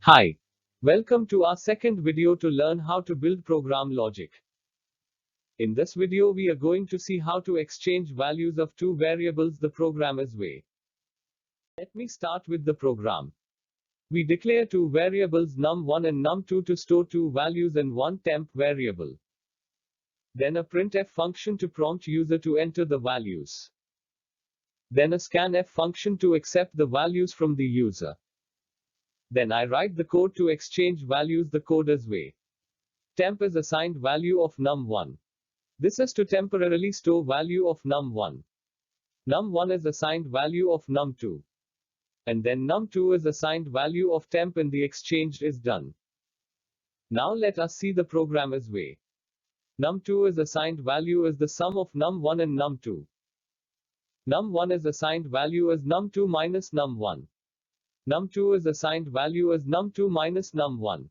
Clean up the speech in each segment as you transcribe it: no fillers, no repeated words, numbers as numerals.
Hi. Welcome to our second video to learn how to build program logic. In this video we are going to see how to exchange values of two variables the programmer's way. Let me start with the program. We declare two variables num1 and num2 to store two values and one temp variable. Then a printf function to prompt user to enter the values. Then a scanf function to accept the values from the user. Then I write the code to exchange values the coder's way. Temp is assigned value of num1. This is to temporarily store value of num1. Num1 is assigned value of num2. And then num2 is assigned value of temp and the exchange is done. Now let us see the programmer's way. Num2 is assigned value as the sum of num1 and num2. Num1 is assigned value as num2 minus num1. Num2 is assigned value as num2 minus num1.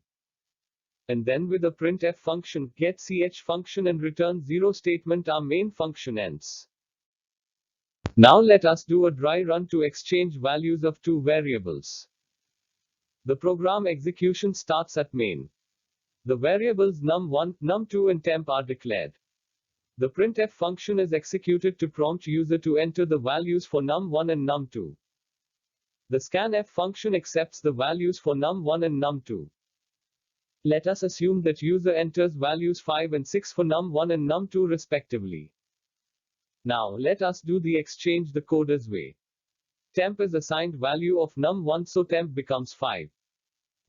And then with a printf function, getCh function and return 0 statement our main function ends. Now let us do a dry run to exchange values of two variables. The program execution starts at main. The variables num1, num2 and temp are declared. The printf function is executed to prompt user to enter the values for num1 and num2. The scanf function accepts the values for num1 and num2. Let us assume that user enters values 5 and 6 for num1 and num2 respectively. Now let us do the exchange the coder's way. Temp is assigned value of num1 so temp becomes 5.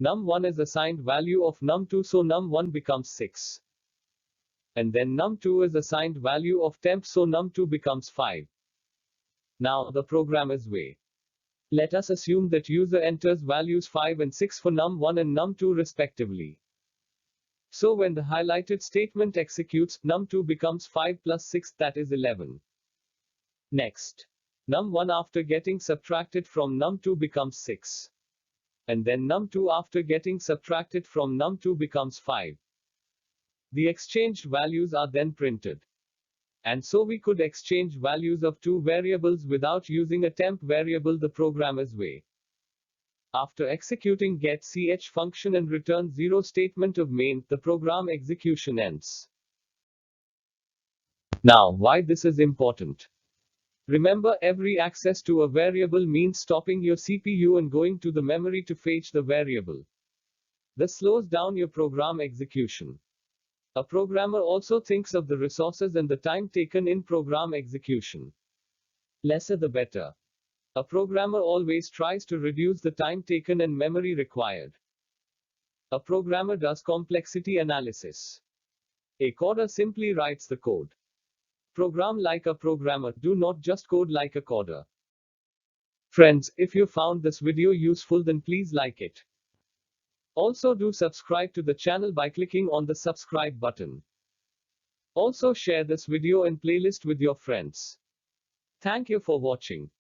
Num1 is assigned value of num2 so num1 becomes 6. And then num2 is assigned value of temp so num2 becomes 5. Now the programmer's way. Let us assume that user enters values 5 and 6 for num1 and num2 respectively. So when the highlighted statement executes, num2 becomes 5 plus 6, that is 11. Next, num1 after getting subtracted from num2 becomes 6. And then num2 after getting subtracted from num2 becomes 5. The exchanged values are then printed. And so we could exchange values of two variables without using a temp variable the programmer's way. After executing getCh function and return 0 statement of main, the program execution ends. Now, why this is important? Remember, every access to a variable means stopping your CPU and going to the memory to fetch the variable. This slows down your program execution. A programmer also thinks of the resources and the time taken in program execution. Lesser the better. A programmer always tries to reduce the time taken and memory required. A programmer does complexity analysis. A coder simply writes the code. Program like a programmer, do not just code like a coder. Friends, if you found this video useful then please like it. Also do subscribe to the channel by clicking on the subscribe button. Also share this video and playlist with your friends. Thank you for watching.